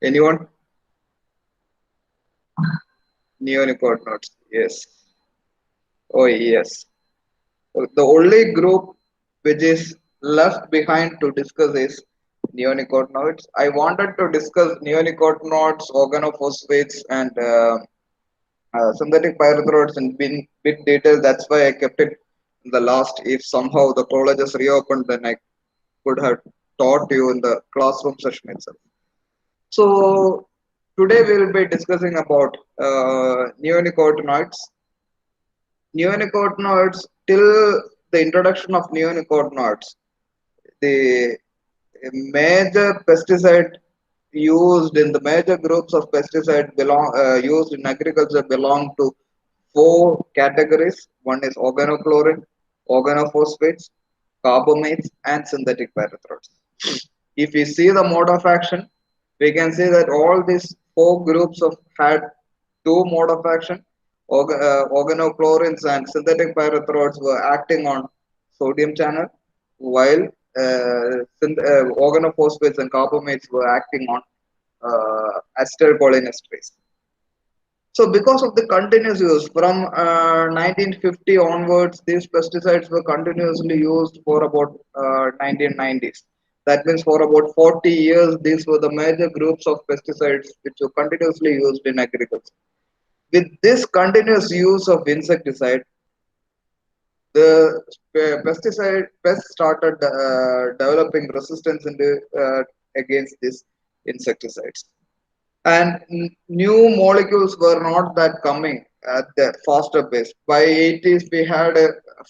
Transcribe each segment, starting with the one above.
Anyone? Neonicotinoids. Yes. Oh, yes. The only group which is left behind to discuss is neonicotinoids. I wanted to discuss neonicotinoids, organophosphates, and synthetic pyrethroids in bit detail. That's why I kept it in the last. If somehow the colleges reopened, then I could have taught you in the classroom session itself. So today we will be discussing about neonicotinoids. Neonicotinoids, till the introduction of neonicotinoids, the major pesticide used in the major groups of pesticide belong used in agriculture belong to four categories. One is organochlorine, organophosphates, carbamates, and synthetic pyrethroids. If we see the mode of action, we can see that all these four groups of had two mode of action. Organochlorines and synthetic pyrethroids were acting on sodium channel, while organophosphates and carbamates were acting on acetylcholinesterase. So, because of the continuous use from 1950 onwards, these pesticides were continuously used for about 1990s. That means for about 40 years, these were the major groups of pesticides which were continuously used in agriculture. With this continuous use of insecticide, the pesticide pests started developing resistance against these insecticides, and new molecules were not that coming at the faster pace. By 80s, we had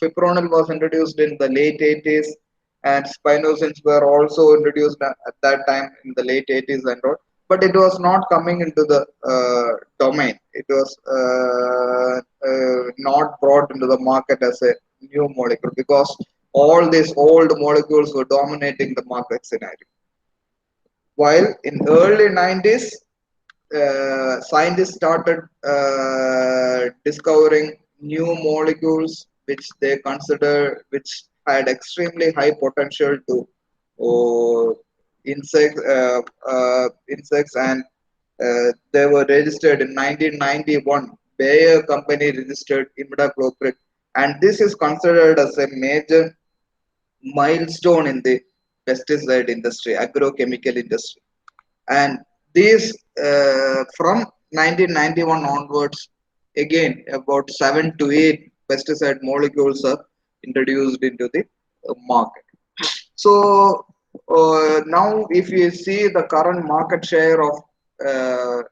fipronil was introduced in the late 80s, and spinosins were also introduced at that time in the late 80s and all. But it was not coming into the domain. It was not brought into the market as a new molecule because all these old molecules were dominating the market scenario. While in early 90s, scientists started discovering new molecules which they consider which had extremely high potential to insects, and they were registered in 1991. Bayer company registered imidacloprid, and this is considered as a major milestone in the pesticide industry, agrochemical industry. And these from 1991 onwards, again about 7 to 8 pesticide molecules are introduced into the market. So now if you see the current market share of uh,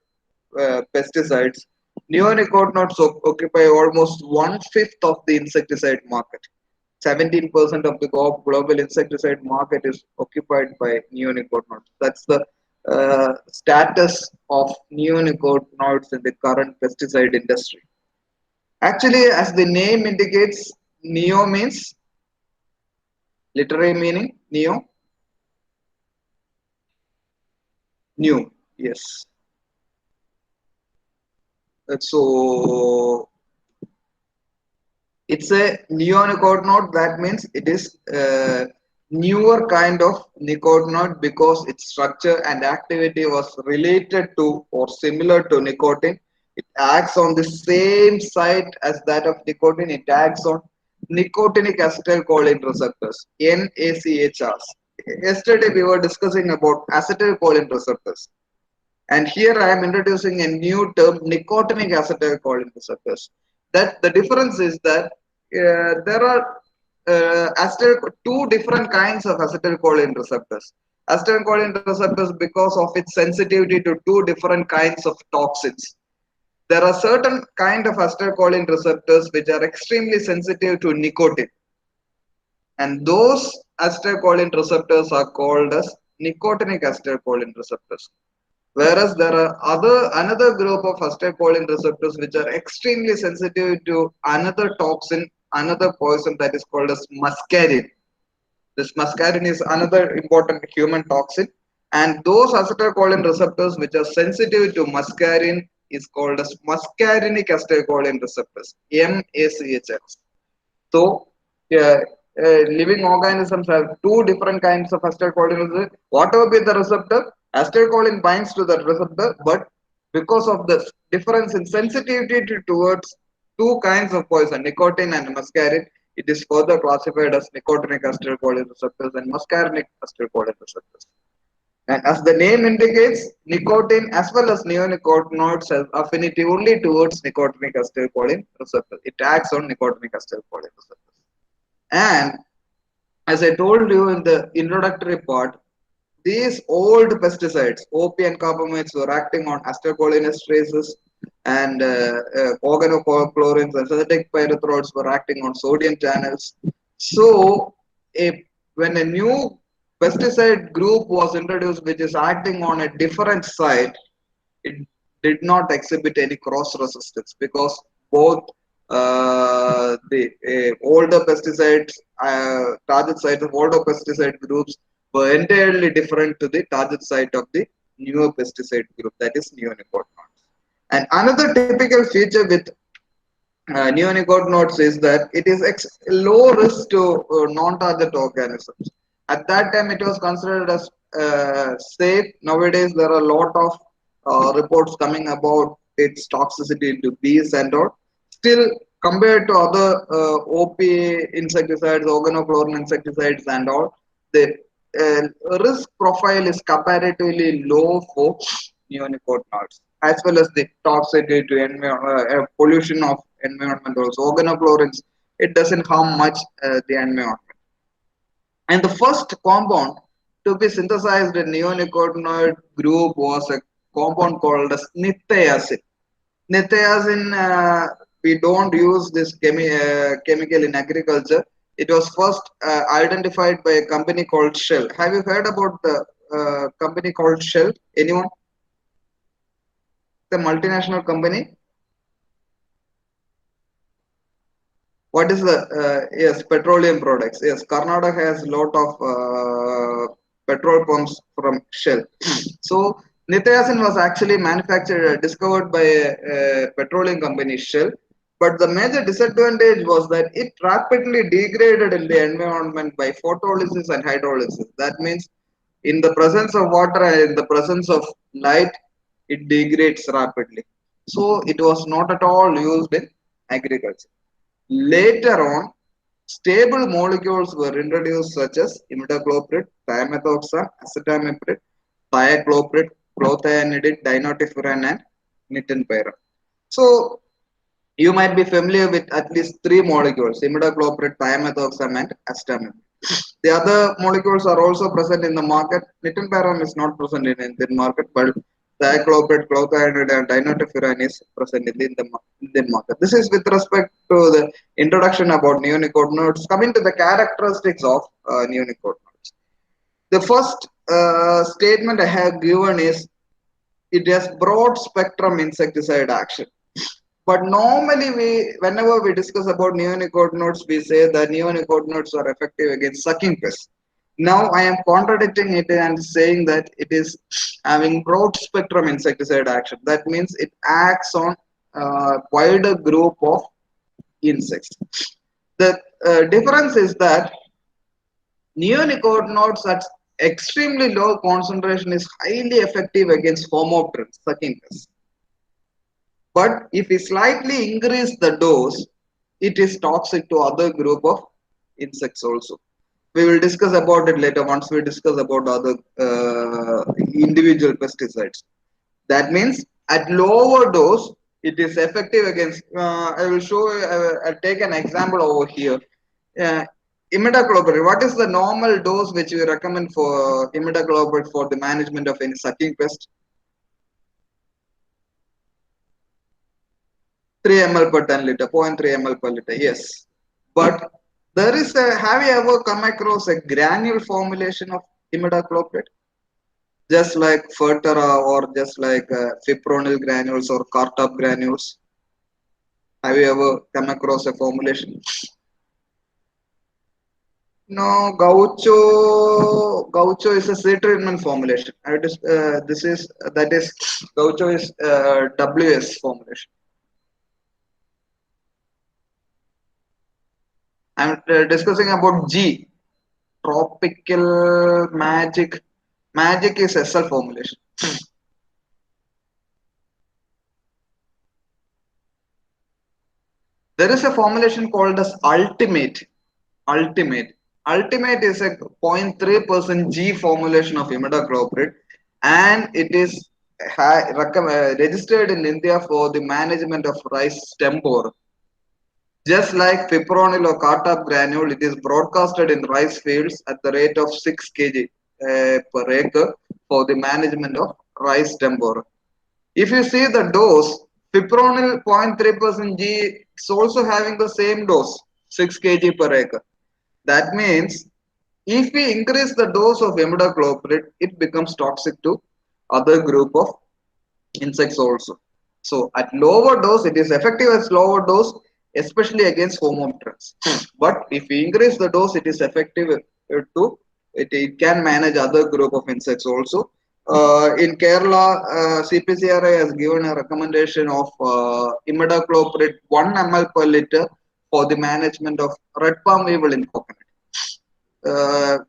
pesticides, neonicotinoids occupy almost 1/5 of the insecticide market. 17% of the global insecticide market is occupied by neonicotinoids. That's the status of neonicotinoids in the current pesticide industry. Actually, as the name indicates, neo means literary meaning neo, new. Yes. So it's a neonicotinoid. That means it is newer kind of nicotinoid because its structure and activity was related to or similar to nicotine. It acts on the same site as that of nicotine. It acts on nicotinic acetylcholine receptors, NACHRs. Yesterday we were discussing about acetylcholine receptors, and here I am introducing a new term, nicotinic acetylcholine receptors. That the difference is that there are two different kinds of acetylcholine receptors. Acetylcholine receptors, because of its sensitivity to two different kinds of toxins. There are certain kind of acetylcholine receptors which are extremely sensitive to nicotine, and those acetylcholine receptors are called as nicotinic acetylcholine receptors. Whereas there are another group of acetylcholine receptors which are extremely sensitive to another toxin, another poison, that is called as muscarine. This muscarine is another important human toxin, and those acetylcholine receptors which are sensitive to muscarine is called as muscarinic acetylcholine receptors, MACHRs. So, living organisms have two different kinds of acetylcholine receptors. Whatever be the receptor, Acetylcholine binds to that receptor, but because of the difference in sensitivity towards two kinds of poison, nicotine and muscarine, it is further classified as nicotinic acetylcholine receptors and muscarinic acetylcholine receptors. And as the name indicates, nicotine as well as neonicotinoids have affinity only towards nicotinic acetylcholine receptor. It acts on nicotinic acetylcholine receptors. And as I told you in the introductory part, these old pesticides, OP and carbamates, were acting on acetylcholinesterases and organochlorines and synthetic pyrethroids were acting on sodium channels. So, when a new pesticide group was introduced which is acting on a different site, it did not exhibit any cross resistance because both the older pesticides, target site of older pesticide groups were entirely different to the target site of the newer pesticide group, that is neonicotinoids. And another typical feature with neonicotinoids is that it is low risk to non-target organisms. At that time, it was considered as safe. Nowadays, there are a lot of reports coming about its toxicity to bees and all. Still, compared to other OP insecticides, organochlorine insecticides and all, the risk profile is comparatively low for neonicotinoids, as well as the toxicity to pollution of environment also. Organochlorines, it doesn't harm much the environment. And the first compound to be synthesized in neonicotinoid group was a compound called as nithiazine. Nithiazine, we don't use this chemical in agriculture. It was first identified by a company called Shell. Have you heard about the company called Shell? Anyone? The multinational company? What is the yes, petroleum products? Yes, Karnataka has lot of petrol pumps from Shell. So nithiazine was actually manufactured, discovered by a petroleum company Shell, but the major disadvantage was that it rapidly degraded in the environment by photolysis and hydrolysis. That means in the presence of water and in the presence of light, it degrades rapidly. So it was not at all used in agriculture. Later on, stable molecules were introduced such as imidacloprid, thiamethoxam, acetamiprid, thiacloprid, clothianidin, dinotefuran, and nitinpyran. So you might be familiar with at least three molecules: imidacloprid, thiamethoxam, and acetamiprid. The other molecules are also present in the market. Nitinpyran is not present in Indian market, but thiacloprid, clothianidin, and dinotefuran is present in the Indian market. This is with respect to the introduction about neonicotinoids. Coming to the characteristics of neonicotinoids. The first statement I have given is it has broad spectrum insecticide action. But normally, whenever we discuss about neonicotinoids, we say that neonicotinoids are effective against sucking pests. Now I am contradicting it and saying that it is having broad spectrum insecticide action. That means it acts on a wider group of insects. The difference is that neonicotinoids at extremely low concentration is highly effective against homopterans, sucking pests. But if we slightly increase the dose, it is toxic to other group of insects also. We will discuss about it later once we discuss about other individual pesticides. That means at lower dose, it is effective against. I will show. I'll take an example over here. Uh, Imidacloprid. What is the normal dose which we recommend for imidacloprid for the management of any sucking pest? 3 ml per 10 liter, 0.3 ml per liter. Yes, but there is a. Have you ever come across a granule formulation of imidacloprid? Just like Fertera or just like fipronil granules or Cartop granules. Have you ever come across a formulation? No, Gaucho is a seed treatment formulation. This is that is Gaucho is WS formulation. I'm discussing about G, tropical magic. Magic is SL formulation. There is a formulation called as ultimate. Ultimate. Ultimate is a 0.3% G formulation of imidacloprid, and it is registered in India for the management of rice stem borer. Just like fipronil or cartap granule, it is broadcasted in rice fields at the rate of 6 kg per acre for the management of rice stem borer. If you see the dose, fipronil 0.3% G is also having the same dose, 6 kg per acre. That means if we increase the dose of imidacloprid, it becomes toxic to other group of insects also. So at lower dose, it is effective as lower dose, especially against homopterans. But if we increase the dose, it is effective to it can manage other group of insects also. In Kerala, CPCRI has given a recommendation of imidacloprid 1 ml per liter for the management of red palm weevil in coconut.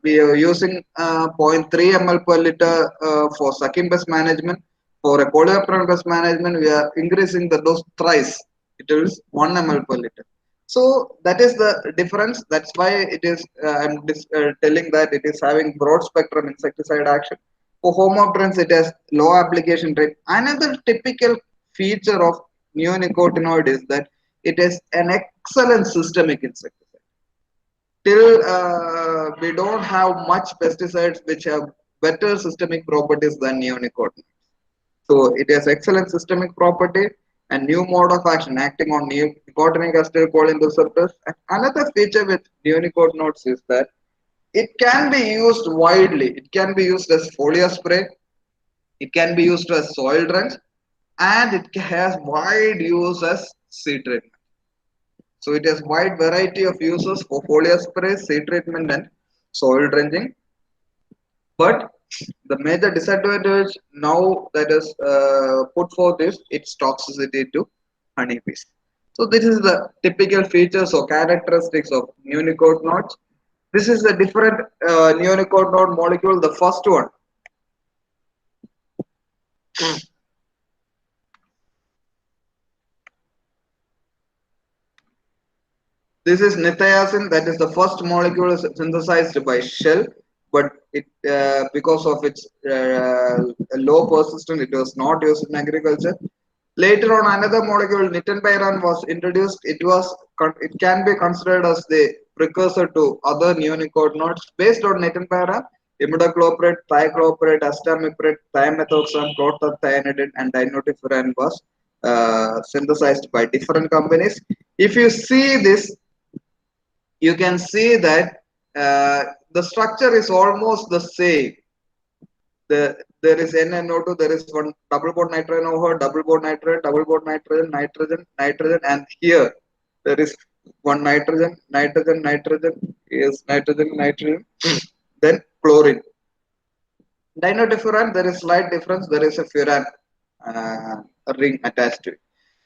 We are using zero point 0.3 ml per liter for sucking pest management. For a coleoptera pest management, we are increasing the dose thrice. It is 1 ml per liter. So that is the difference. That's why it is. I'm telling that it is having broad spectrum insecticide action. For homopterans, it has low application rate. Another typical feature of neonicotinoid is that it is an excellent systemic insecticide. Till we don't have much pesticides which have better systemic properties than neonicotinoids. So it has excellent systemic property and new mode of action acting on nicotinic acetylcholine receptors. And another feature with neonicotinoids is that it can be used widely. It can be used as foliar spray. It can be used as soil drench, and it has wide use as seed treatment. So it has wide variety of uses for foliar spray, seed treatment, and soil drenching. But the major disadvantage now that is put forth is its toxicity to honeybees. So this is the typical features or characteristics of neonicotinoids. This is a different neonicotinoid molecule. The first one. This is nithiazine. That is the first molecule synthesized by Shell, but it because of its low persistence, it was not used in agriculture. Later on, another molecule, nitinpyran, was introduced. It can be considered as the precursor to other neonicotinoids based on nitinpyran. Imidacloprid, thiacloprid, acetamiprid, thiamethoxam, chlorothianidin, and dinotefuran was synthesized by different companies. If you see this, you can see that the structure is almost the same. There is NNO2, there is one double bond nitrogen over, double bond nitrogen, double bond nitrogen, nitrogen, nitrogen, and here there is one nitrogen, nitrogen, nitrogen, is nitrogen, nitrogen, then chlorine. Dinotefuran, there is slight difference, there is a furan ring attached to it.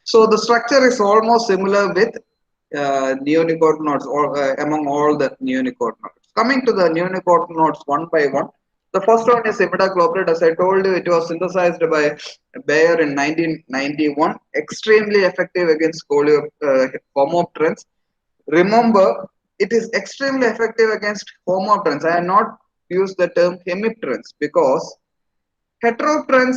So the structure is almost similar with neonicotinoids among all the neonicotinoids. Coming to the neonicotinoids one by one, the first one is imidacloprid. As I told you, it was synthesized by Bayer in 1991. Extremely effective against homopterans. Remember, it is extremely effective against homopterans. I have not used the term hemipterans because heteropterans,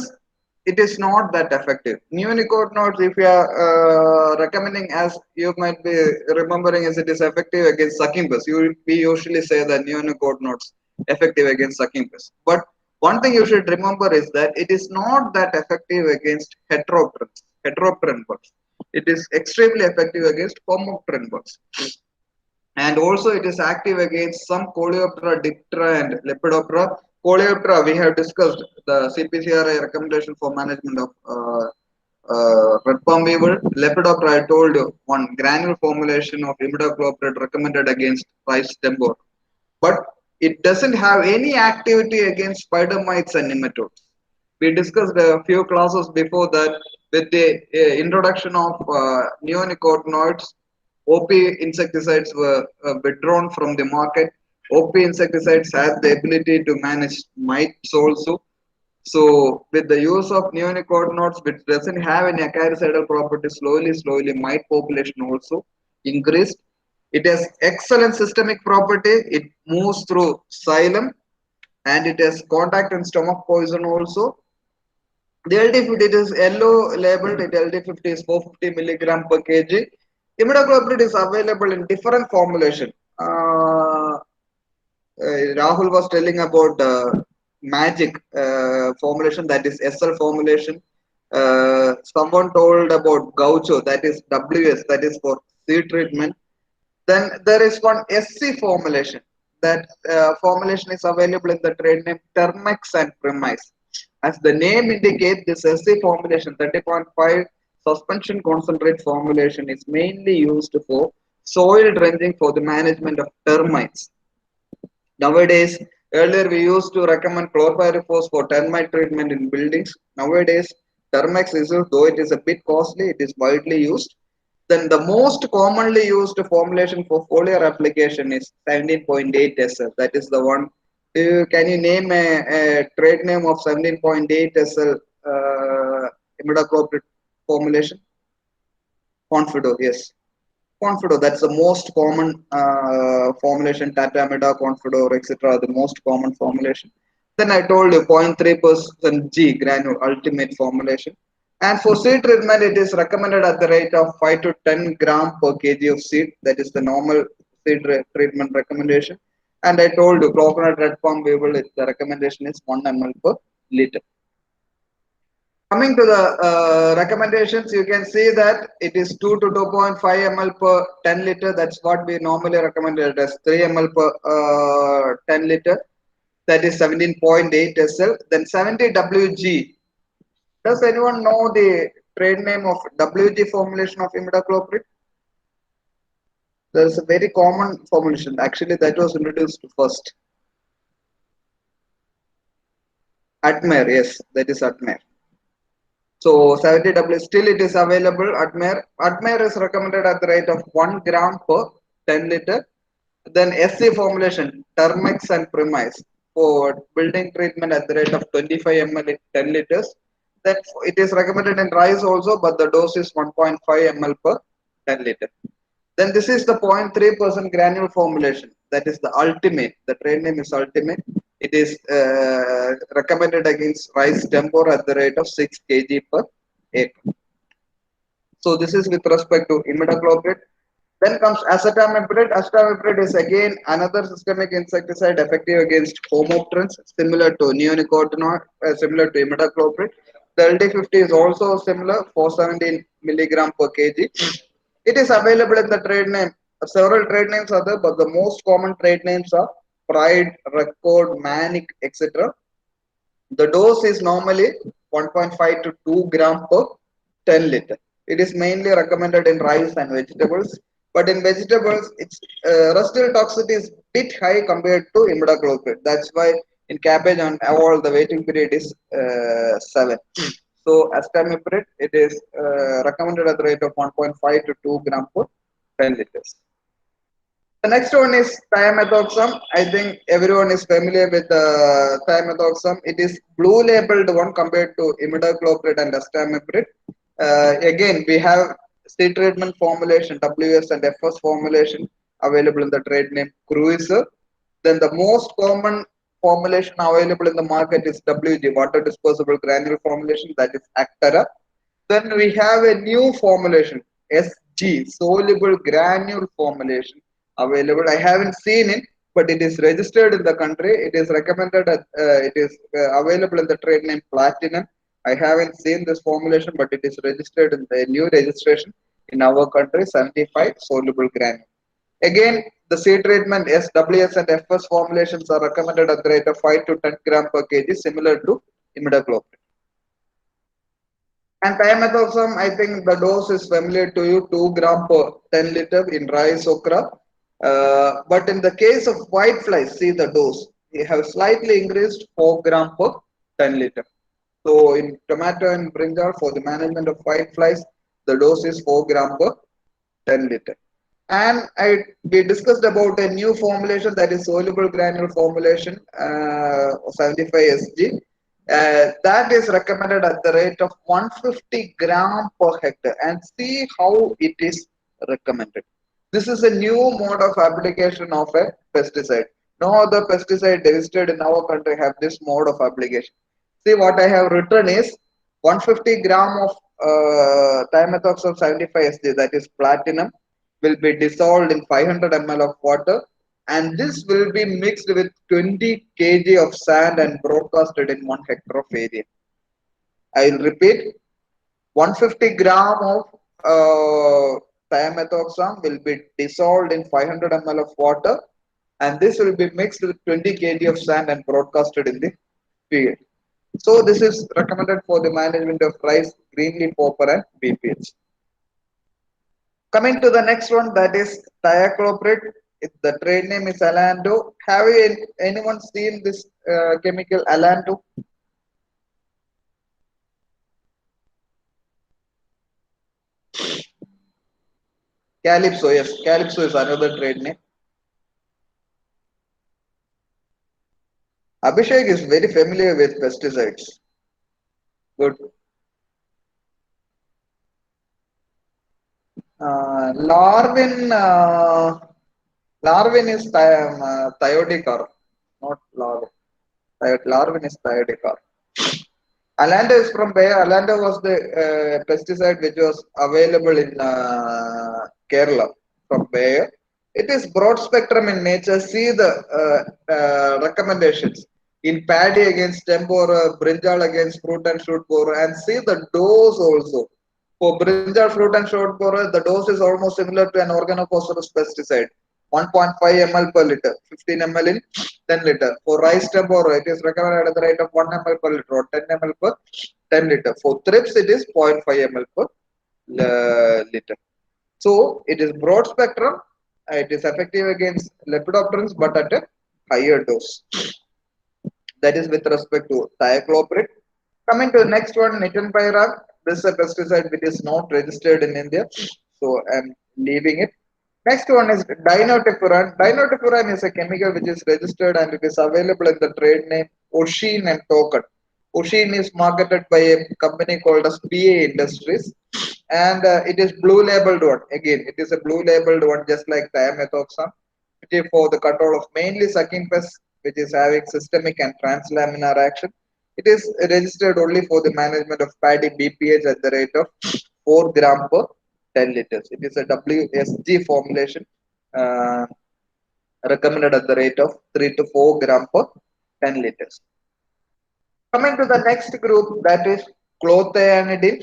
it is not that effective. Neonicotinoids, if you are recommending, as you might be remembering, is it is effective against sucking pests. We usually say that neonicotinoids effective against sucking pests. But one thing you should remember is that it is not that effective against heteropteran bugs. It is extremely effective against homopteran bugs. And also it is active against some Coleoptera, Diptera, and Lepidoptera. Coleoptera, we have discussed the CPCRI recommendation for management of red palm weevil. Lepidoptera, I told you, one granule formulation of imidacloprid recommended against rice stem borer. But it doesn't have any activity against spider mites and nematodes. We discussed a few classes before that with the introduction of neonicotinoids, OP insecticides were withdrawn from the market. OP insecticides have the ability to manage mites also. So with the use of neonicotinoids, which doesn't have any acariciidal property, slowly mite population also increased. It has excellent systemic property. It moves through xylem and it has contact and stomach poison also. The LD50, it is yellow labeled. It LD50 is 450 milligram per kg. Imidacloprid is available in different formulation. Rahul was telling about magic formulation, that is SL formulation. Someone told about Gaucho, that is WS, that is for seed treatment. Then there is one SC formulation. That formulation is available in the trade name Termex and Premise. As the name indicates, this SC formulation 30.5 suspension concentrate formulation is mainly used for soil drenching for the management of termites. Nowadays, earlier we used to recommend chlorpyrifos for termite treatment in buildings. Nowadays, Termex is, though it is a bit costly, it is widely used. Then the most commonly used formulation for foliar application is 17.8 SL. That is the one. Can you name a trade name of 17.8 SL imidacloprid formulation? Confido, yes. Confido, that's the most common formulation, Tatamida, Confido, etc. The most common formulation. Then I told you 0.3% G granule ultimate formulation. And for seed treatment, it is recommended at the rate of 5 to 10 gram per kg of seed. That is the normal seed treatment recommendation. And I told you coconut red palm weevil, the recommendation is 1 ml per liter. Coming to the recommendations, you can see that it is 2 to 2.5 ml per 10 liter. That's what we normally recommended as 3 ml per 10 liter. That is 17.8 SL. Then 70 WG. Does anyone know the trade name of WG formulation of imidacloprid? There is a very common formulation. Actually, that was introduced first. Atmer, yes, that is Atmer. So 70W still it is available. Admer is recommended at the rate of 1 gram per 10 liter. Then SC formulation, Termex and Premise for building treatment at the rate of 25 ml in 10 liters. That it is recommended in rice also, but the dose is 1.5 ml per 10 liter. Then this is the 0.3% granule formulation. That is the ultimate. The trade name is ultimate. It is recommended against rice temper at the rate of 6 kg per acre. So this is with respect to imidacloprid. Then comes acetamiprid. Acetamiprid is again another systemic insecticide effective against homopterans, similar to neonicotinoid, similar to imidacloprid. The LD50 is also similar, 417 milligram per kg. It is available in the trade name. Several trade names are there, but the most common trade names are Pride, Record, Manic, etc. The dose is normally 1.5 to 2 gram per 10 liter. It is mainly recommended in rice and vegetables, but in vegetables, its residual toxicity is bit high compared to imidacloprid. That's why in cabbage and all the waiting period is 7. So acetamiprid, it is recommended at the rate of 1.5 to 2 gram per 10 liters. The next one is thiamethoxam. I think everyone is familiar with thiamethoxam. It is blue labeled one compared to imidacloprid and acetamiprid. Again, we have seed treatment formulation, WS and FS formulation available in the trade name Cruiser. Then the most common formulation available in the market is WG, water dispersible granule formulation, that is Actera. Then we have a new formulation, SG, soluble granule formulation available. I haven't seen it, but it is registered in the country. It is recommended, it is available in the trade name Platinum. I haven't seen this formulation, but it is registered in the new registration in our country, 75 soluble granule. Again, the seed treatment SWS and FS formulations are recommended at the rate of 5 to 10 gram per kg, similar to imidacloprid. And thiamethoxam, I think the dose is familiar to you, 2 gram per 10 liter in rice okra. But in the case of white flies, see the dose. We have slightly increased 4 gram per 10 liter. So in tomato and brinjal, for the management of white flies, the dose is 4 gram per 10 liter. And we discussed about a new formulation, that is soluble granule formulation, 75 Sg. That is recommended at the rate of 150 gram per hectare, and see how it is recommended. This is a new mode of application of a pesticide. No other pesticide registered in our country have this mode of application. See, what I have written is 150 gram of thiamethoxam 75 Sg, that is platinum, will be dissolved in 500 ml of water, and this will be mixed with 20 kg of sand and broadcasted in 1 hectare of area. I will repeat, 150 gram of thiamethoxam will be dissolved in 500 ml of water, and this will be mixed with 20 kg of sand and broadcasted in the field. So this is recommended for the management of rice, green leaf hopper, and BPH. Coming to the next one, that is thiacloprid. The trade name is Alando. Have you anyone seen this chemical Alando? Calypso, yes. Calypso is another trade name. Abhishek is very familiar with pesticides. Good. Larvin, Larvin is thiodicar, not larvin. Larvin is thiodicar. Alanda is from Bayer. Alanda was the pesticide which was available in Kerala from Bayer. It is broad spectrum in nature. See the recommendations in paddy against stem borer, brinjal against fruit and shoot borer, and see the dose also. For brinjal, fruit, and shoot borer, the dose is almost similar to an organophosphorus pesticide. 1.5 ml per liter, 15 ml in 10 liter. For rice stem borer, it is recommended at the rate of 1 ml per liter or 10 ml per 10 liter. For thrips, it is 0.5 ml per liter. So it is broad spectrum. It is effective against lepidopterans, but at a higher dose. That is with respect to thiacloprid. Coming to the next one, nitinpyran. This is a pesticide which is not registered in India, so I'm leaving it. Next one is dinotefuran. Dinotefuran is a chemical which is registered and it is available in the trade name Oshin and Token. Oshin is marketed by a company called as PA Industries, and it is blue labeled one. Again, it is a blue labeled one, just like thiamethoxam. It is for the control of mainly sucking pests, which is having systemic and translaminar action. It is registered only for the management of paddy BPH at the rate of 4 gram per 10 liters. It is a WSG formulation, uh, recommended at the rate of 3 to 4 gram per 10 liters. Coming to the next group, that is clothianidin.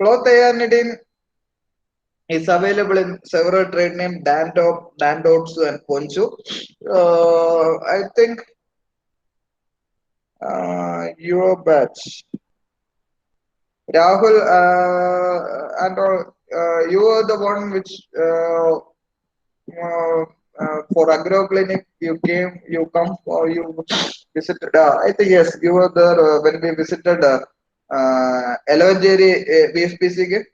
Clothianidin is available in several trade names, Dandotsu and Poncho. I think your batch. Rahul and all, you are the one which for agro clinic you come or you visited. I think yes, you were there when we visited Elavangeri VSPC.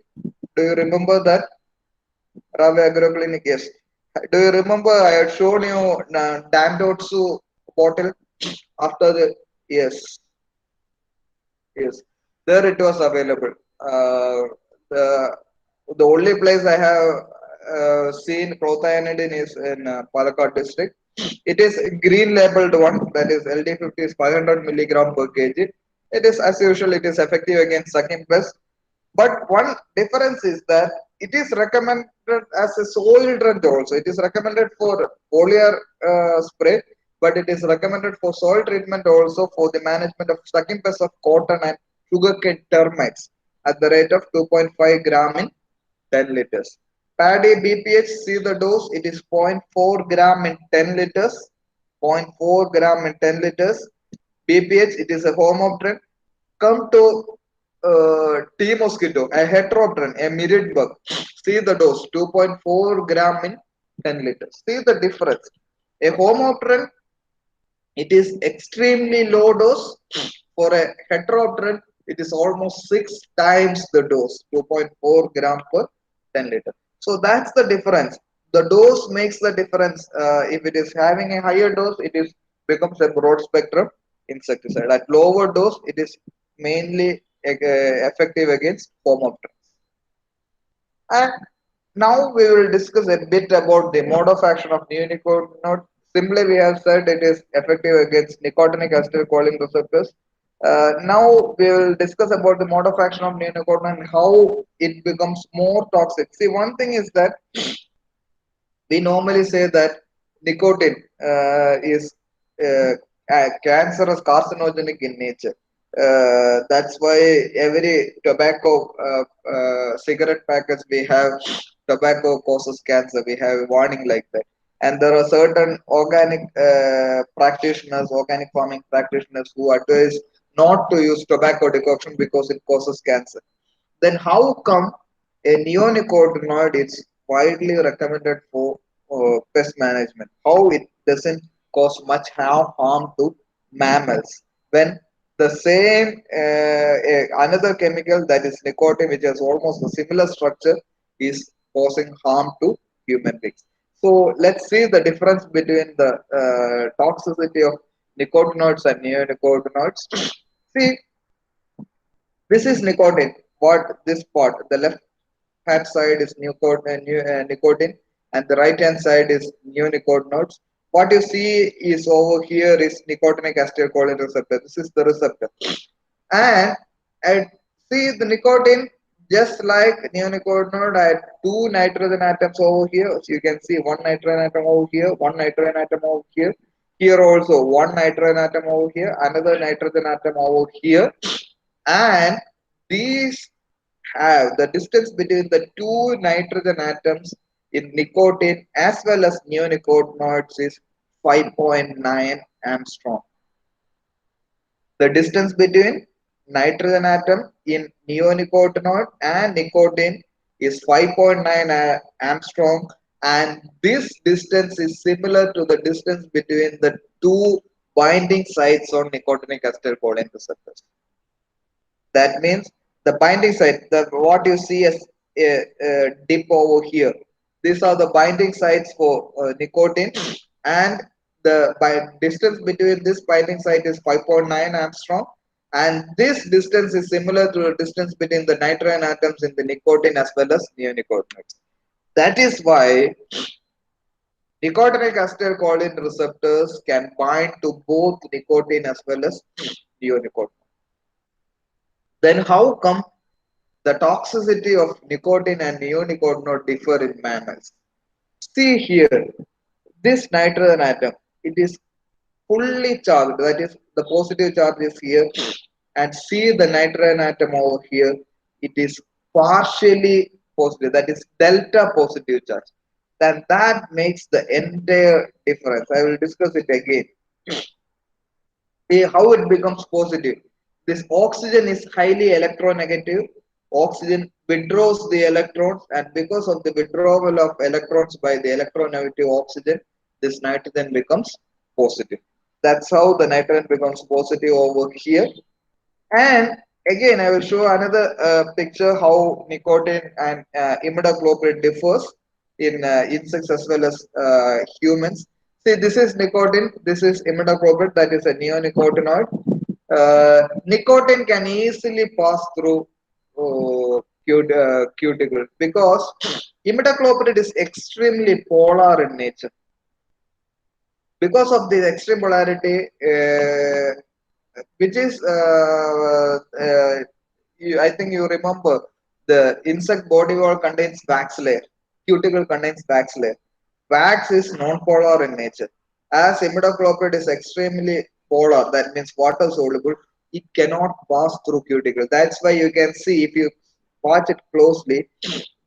Do you remember that? Ravi Agro Clinic, yes. Do you remember I had shown you Dandotsu bottle after the, yes, yes, there it was available. The the only place I have seen clothianidin is in Palakkad district. It is green labeled one, that is LD50 is 500 milligram per kg. It is as usual. It is effective against sucking pest. But one difference is that it is recommended as a soil treatment also. It is recommended for foliar spray, but it is recommended for soil treatment also for the management of sucking pests of cotton and sugarcane termites at the rate of 2.5 gram in 10 liters. Paddy BPH, see the dose, it is zero point 0.4 gram in 10 liters. 0.4 gram in 10 liters. BPH, it is a homopteran. Come to T mosquito, a heteropteran, a myrid bug. See the dose, 2.4 gram in 10 liters. See the difference. A homopteran, it is extremely low dose. For a heteropteran, it is almost 6 times the dose, 2.4 gram per 10 liter. So that's the difference. The dose makes the difference. If it is having a higher dose, it is becomes a broad spectrum insecticide. At lower dose, it is mainly effective against Formoterans. And now we will discuss a bit about the mode of action of neonicotinoid. Simply, we have said it is effective against nicotinic acetylcholine receptors. Now we will discuss about the mode of action of neonicotinoid and how it becomes more toxic. See, one thing is that we normally say that nicotine is cancerous carcinogenic in nature. That's why every tobacco cigarette package we have tobacco causes cancer. We have a warning like that. And there are certain organic practitioners, organic farming practitioners who advise not to use tobacco decoction because it causes cancer. Then how come a neonicotinoid is widely recommended for pest management? How it doesn't cause much harm to mammals when the same another chemical that is nicotine, which has almost a similar structure, is causing harm to human beings. So let's see the difference between the toxicity of nicotinoids and neonicotinoids. See, this is nicotine. What this part, the left hand side is nicotine, and the right hand side is neonicotinoids. What you see is over here is nicotinic acetylcholine receptor. This is the receptor, and I see the nicotine just like neonicotinoid. I had two nitrogen atoms over here. So you can see one nitrogen atom over here, one nitrogen atom over here. Here also one nitrogen atom over here, another nitrogen atom over here, and these have the distance between the two nitrogen atoms in nicotine as well as neonicotinoids is 5.9 Armstrong. The distance between nitrogen atom in neonicotinoid and nicotine is 5.9 Armstrong, and this distance is similar to the distance between the two binding sites on nicotinic acetylcholine receptors. That means the binding site, the what you see as a dip over here, these are the binding sites for nicotine, and the distance between this binding site is 5.9 Armstrong, and this distance is similar to the distance between the nitrogen atoms in the nicotine as well as neonicotinoids. That is why nicotinic acetylcholine receptors can bind to both nicotine as well as neonicotinoid. Then how come the toxicity of nicotine and neonicotinoid differ in mammals? See here, this nitrogen atom, it is fully charged, that is the positive charge is here, and see the nitrogen atom over here, it is partially positive, that is delta positive charge. Then that makes the entire difference. I will discuss it again. See how it becomes positive. This oxygen is highly electronegative. Oxygen withdraws the electrons, and because of the withdrawal of electrons by the electronegative oxygen, this nitrogen becomes positive. That's how the nitrogen becomes positive over here. And again, I will show another picture how nicotine and imidacloprid differs in insects as well as humans. See, this is nicotine, this is imidacloprid, that is a neonicotinoid. Nicotine can easily pass through cuticles because imidacloprid is extremely polar in nature. Because of this extreme polarity, which is I think you remember the insect body wall contains wax layer, cuticle contains wax layer. Wax is non-polar in nature. As imidacloprid is extremely polar, that means water soluble, it cannot pass through cuticle. That's why you can see if you watch it closely,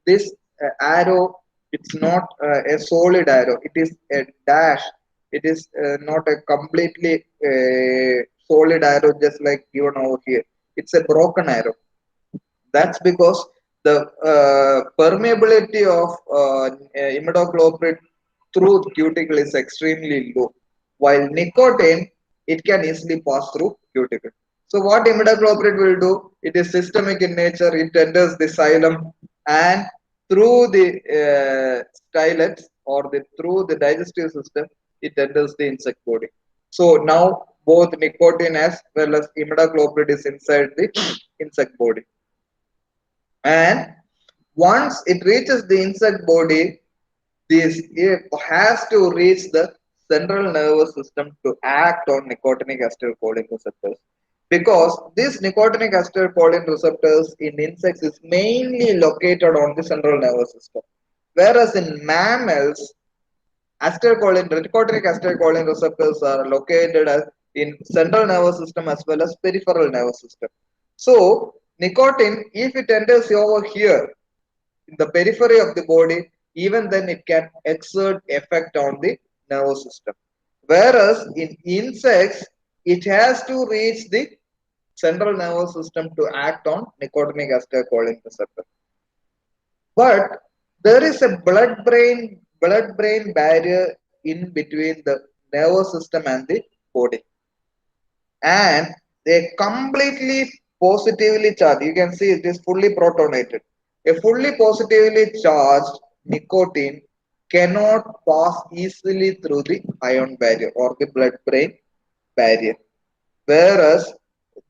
this arrow, it's not a solid arrow, it is a dash. It is not a completely solid arrow just like given over here. It's a broken arrow. That's because the permeability of imidacloprid through cuticle is extremely low, while nicotine, it can easily pass through cuticle. So what imidacloprid will do? It is systemic in nature. It enters the xylem and through the stylets or through the digestive system, it enters the insect body. So now both nicotine as well as imidacloprid is inside the insect body. And once it reaches the insect body, this it has to reach the central nervous system to act on nicotinic acetylcholine receptors. Because these nicotinic acetylcholine receptors in insects is mainly located on the central nervous system. Whereas in mammals, nicotinic acetylcholine receptors are located in central nervous system as well as peripheral nervous system. So, nicotine, if it enters over here, in the periphery of the body, even then it can exert effect on the nervous system. Whereas in insects, it has to reach the central nervous system to act on nicotinic acetylcholine receptor. But there is a blood-brain barrier in between the nervous system and the body, and they completely positively charged. You can see it is fully protonated. A fully positively charged nicotine cannot pass easily through the ion barrier or the blood-brain barrier. Whereas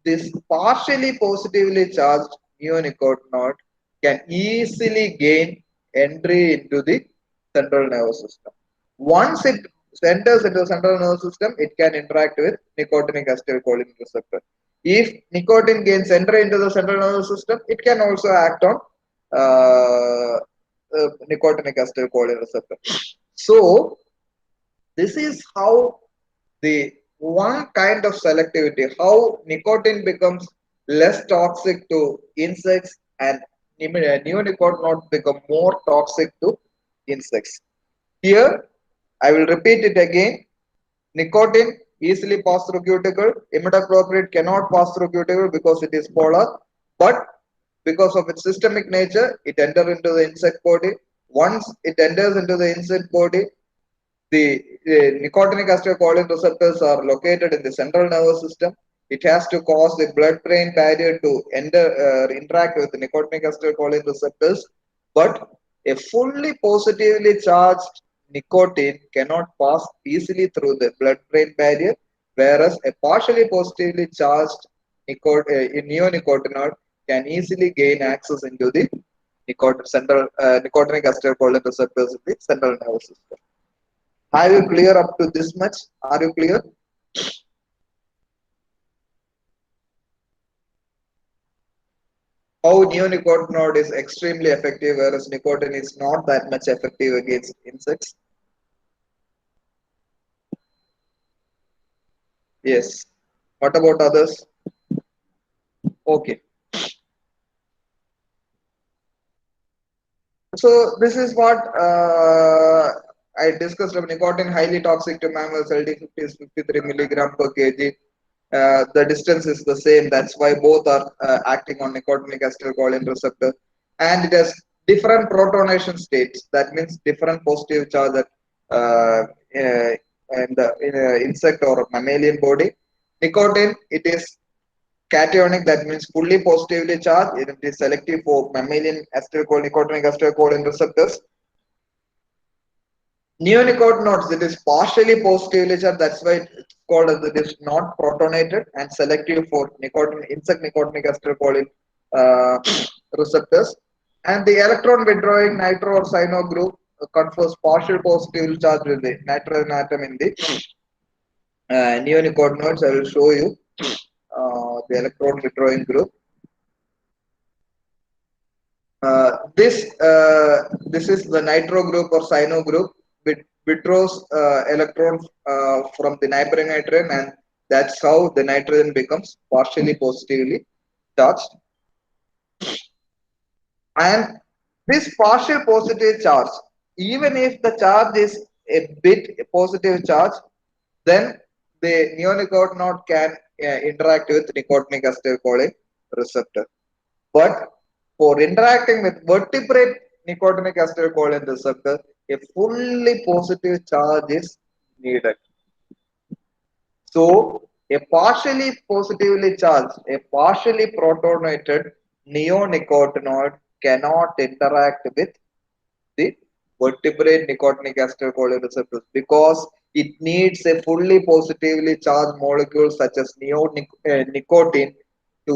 this partially positively charged neonicotinoid can easily gain entry into the central nervous system. Once it enters into the central nervous system, it can interact with nicotinic acetylcholine receptor. If nicotine gains entry into the central nervous system, it can also act on nicotinic acetylcholine receptor. So, this is how the one kind of selectivity, how nicotine becomes less toxic to insects and neonicotinoids become more toxic to insects. Here, I will repeat it again. Nicotine easily pass through cuticle. Imidacloprid cannot pass through cuticle because it is polar, but because of its systemic nature, it enters into the insect body. Once it enters into the insect body, the nicotinic acetylcholine receptors are located in the central nervous system. It has to cause the blood-brain barrier to interact with the nicotinic acetylcholine receptors, but a fully positively charged nicotine cannot pass easily through the blood-brain barrier, whereas a partially positively charged neonicotinoid can easily gain access into the nicotinic acetylcholine receptors in the central nervous system. Are you clear up to this much? Are you clear? How neonicotinoid is extremely effective, whereas nicotine is not that much effective against insects. Yes. What about others? Okay. So this is what I discussed of nicotine highly toxic to mammals. LD50 is 53 milligram per kg. The distance is the same. That's why both are acting on nicotinic acetylcholine receptor, and it has different protonation states. That means different positive charge at, in insect or mammalian body. Nicotine, it is cationic. That means fully positively charged. It is selective for mammalian nicotinic acetylcholine receptors. Neonicotinoids, it is partially positively charged. That's why it's called as it is not protonated and selective for insect nicotinic acetylcholine uh, receptors. And the electron withdrawing nitro or cyano group confers partial positive charge with the nitrogen atom in the neonicotinoids. I will show you the electron withdrawing group. This is the nitro group or cyano group, which withdraws electrons from the neighboring nitrogen, and that's how the nitrogen becomes partially positively charged. And this partial positive charge, even if the charge is a bit positive charge, then the neonicotinoid can interact with nicotinic acetylcholine receptor. But for interacting with vertebrate nicotinic acetylcholine receptor, a fully positive charge is needed. So, a partially positively charged, a partially protonated neonicotinoid cannot interact with the vertebrate nicotinic acetylcholine receptors because it needs a fully positively charged molecule such as nicotine to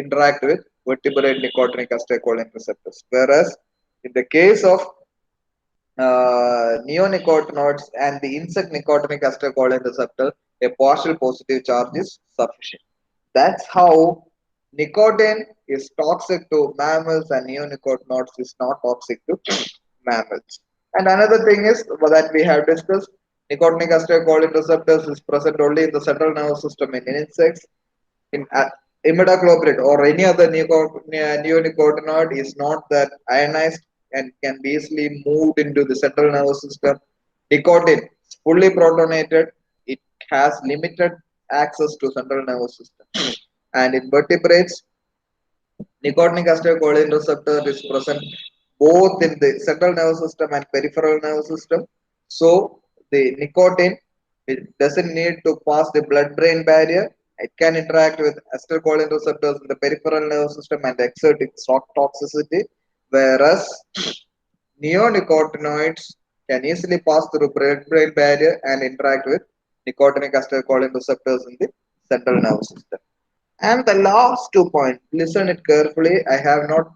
interact with vertebrate nicotinic acetylcholine receptors. Whereas in the case of neonicotinoids and the insect nicotinic acetylcholine receptor, a partial positive charge is sufficient. That's how nicotine is toxic to mammals and neonicotinoids is not toxic to mammals. And another thing is that we have discussed nicotinic acetylcholine receptors is present only in the central nervous system in insects. In imidacloprid or any other neonicotinoid is not that ionized and can be easily moved into the central nervous system. Nicotine is fully protonated. It has limited access to central nervous system. And in vertebrates, nicotinic acetylcholine receptor is present both in the central nervous system and peripheral nervous system. So the nicotine it doesn't need to pass the blood-brain barrier. It can interact with acetylcholine receptors in the peripheral nervous system and exert its shock toxicity, whereas neonicotinoids can easily pass through blood-brain barrier and interact with nicotinic acetylcholine receptors in the central nervous system. And the last 2 points, listen it carefully. I have not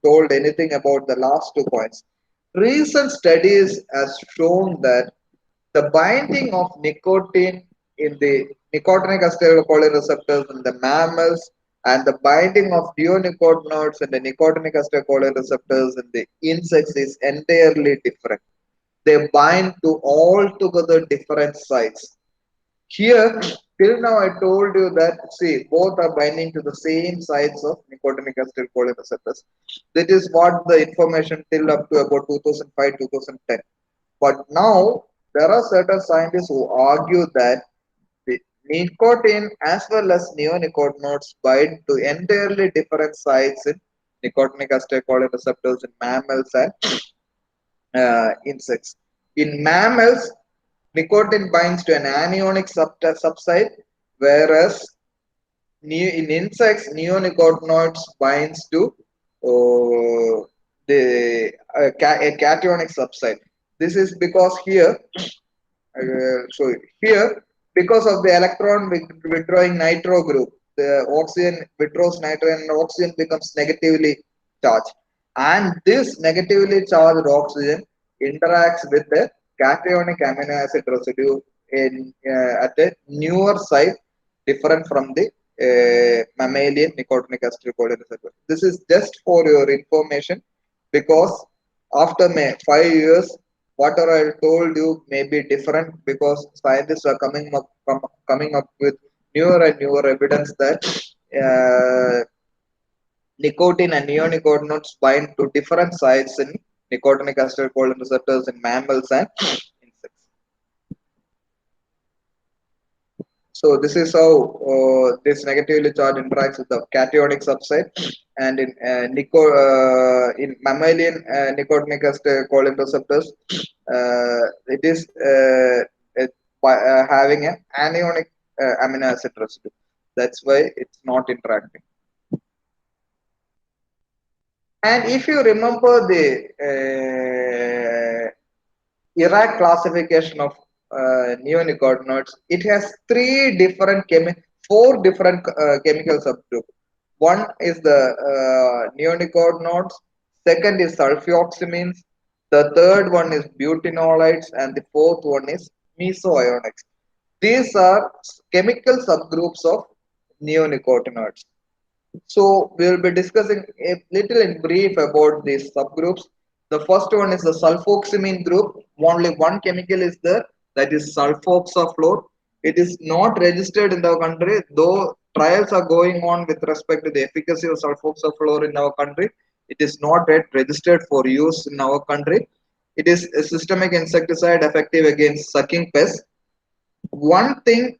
told anything about the last 2 points. Recent studies has shown that the binding of nicotine in the nicotinic acetylcholine receptors in the mammals and the binding of neonicotinoids in the nicotinic acetylcholine receptors in the insects is entirely different. They bind to altogether different sites. Here, till now I told you that see both are binding to the same sites of nicotinic acetylcholine receptors. That is what the information till up to about 2005 2010. But now there are certain scientists who argue that the nicotine as well as neonicotinoids bind to entirely different sites in nicotinic acetylcholine receptors in mammals and insects. In mammals, nicotine binds to an anionic subsite, whereas in insects, neonicotinoids binds to a cationic subsite. This is because here, here, because of the electron withdrawing nitro group, the oxygen withdraws nitrogen and oxygen becomes negatively charged. And this negatively charged oxygen interacts with the cationic amino acid residue at a newer site different from the mammalian nicotinic acetylcholine receptor. This is just for your information because after 5 years, whatever I told you may be different because scientists are coming up with newer and newer evidence that uh, nicotine and neonicotinoids bind to different sites in nicotinic acetylcholine receptors in mammals and insects. So this is how this negatively charged interacts with the cationic subsite, and in mammalian nicotinic acetylcholine receptors, it is having an anionic amino acid residue. That's why it's not interacting. And if you remember the Iraq classification of neonicotinoids, it has four different chemical subgroups. One is the neonicotinoids, second is sulfoxamines, the third one is butenolides, and the fourth one is mesoionics. These are chemical subgroups of neonicotinoids. So we will be discussing a little in brief about these subgroups. The first one is the sulfoxamine group. Only one chemical is there, that is sulfoxaflor. It is not registered in our country, though trials are going on with respect to the efficacy of sulfoxaflor in our country. It is not yet registered for use in our country. It is a systemic insecticide effective against sucking pests. One thing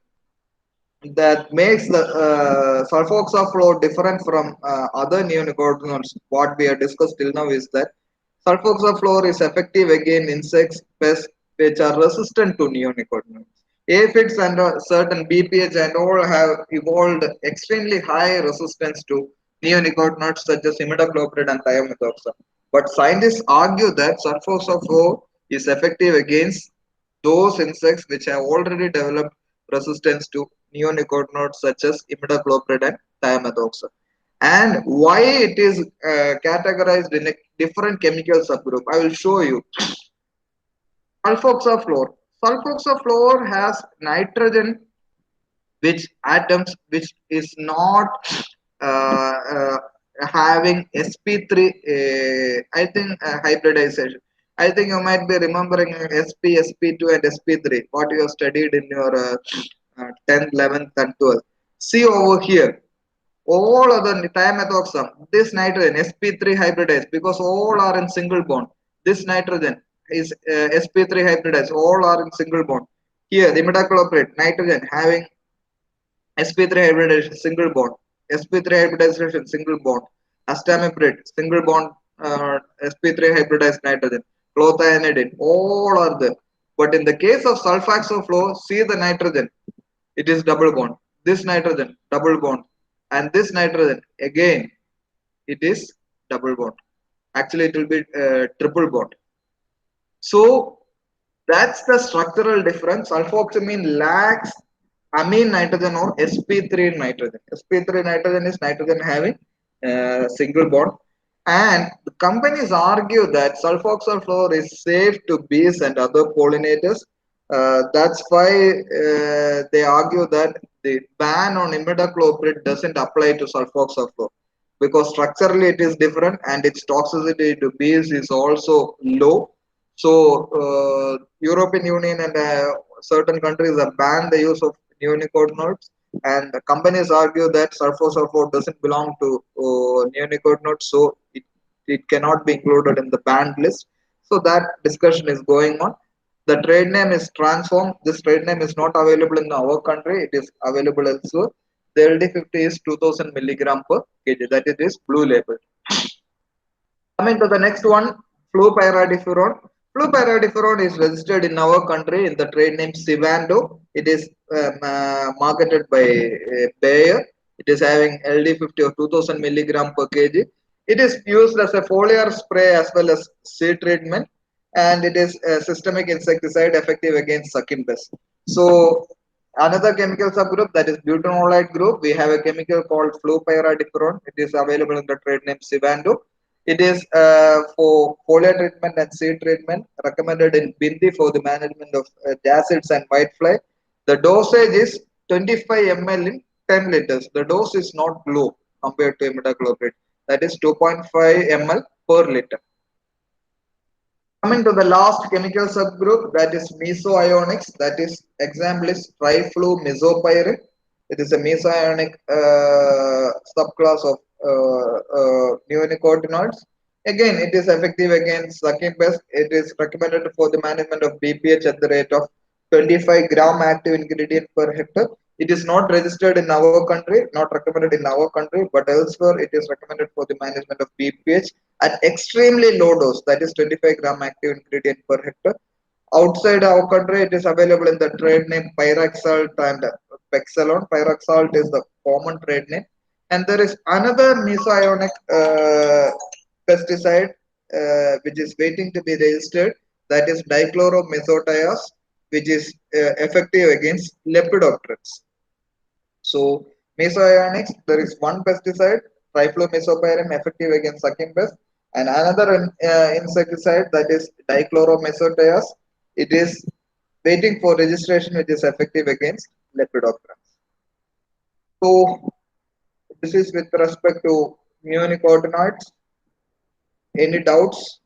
that makes the sulfoxaflor different from other neonicotinoids, what we have discussed till now, is that sulfoxaflor is effective against insects, pests which are resistant to neonicotinoids. Aphids and certain BPH and all have evolved extremely high resistance to neonicotinoids such as imidacloprid and thiamethoxam. But scientists argue that sulfoxaflor is effective against those insects which have already developed resistance to neonicotinoids such as imidacloprid and thiamethoxam. And why it is categorized in a different chemical subgroup, I will show you. Sulfoxaflor. Sulfoxaflor has nitrogen which atoms which is not uh, uh, having sp3 I think hybridization. I think you might be remembering sp2 and sp3 what you have studied in your 10th 11th and 12th. See over here, all other thiamethoxam, this nitrogen sp3 hybridized because all are in single bond. This nitrogen is sp3 hybridized, all are in single bond. Here imidacloprid nitrogen having sp3 hybridization single bond, sp3 hybridization single bond, acetamiprid single bond, sp3 hybridized nitrogen, clothianidin, all are there. But in the case of sulfoxaflor, see the nitrogen, it is double bond. This nitrogen double bond, and this nitrogen again it is double bond. Actually, it will be triple bond. So that's the structural difference. Sulfoxamine lacks amine nitrogen or sp3 nitrogen. Sp3 nitrogen is nitrogen having single bond. And the companies argue that sulfoxaflor is safe to bees and other pollinators. That's why they argue that the ban on imidacloprid doesn't apply to sulfoxaflor because structurally it is different and its toxicity to bees is also low. So European Union and certain countries have banned the use of neonicotinoids, and the companies argue that sulfoxaflor doesn't belong to neonicotinoids, so it cannot be included in the banned list. So that discussion is going on. The trade name is transformed. This trade name is not available in our country. It is available elsewhere. The LD50 is 2000 milligram per kg. That it is blue label. Coming to the next one, fluopyradifuron. Fluopyradifuron is registered in our country in the trade name Sivando. It is marketed by Bayer. It is having LD50 of 2000 milligram per kg. It is used as a foliar spray as well as seed treatment, and it is a systemic insecticide effective against sucking pests. So another chemical subgroup, that is butanolide group, we have a chemical called fluopyradifuron. It is available in the trade name Sivando. It is for foliar treatment and seed treatment, recommended in Bindi for the management of acids and whitefly. The dosage is 25 ml in 10 liters. The dose is not low compared to imidacloprid. That is 2.5 ml per liter. Coming to the last chemical subgroup, that is mesoionics. That is example is trifluomesopyrin. It is a mesoionic subclass of neonicotinoids. Again, it is effective against sucking pest. It is recommended for the management of BPH at the rate of 25 gram active ingredient per hectare. It is not registered in our country, not recommended in our country, but elsewhere it is recommended for the management of BPH at extremely low dose, that is 25 gram active ingredient per hectare. Outside our country, it is available in the trade name Pyraxalt and Pexalon. Pyraxalt is the common trade name. And there is another mesoionic pesticide which is waiting to be registered, that is dichloromesotias, which is effective against lepidopterans. So mesoionics, there is one pesticide, trifluomesopyrin, effective against sucking pest, and another insecticide, that is dichloromesotias. It is waiting for registration, which is effective against lepidopterans. So this is with respect to neonicotinoids. Any doubts?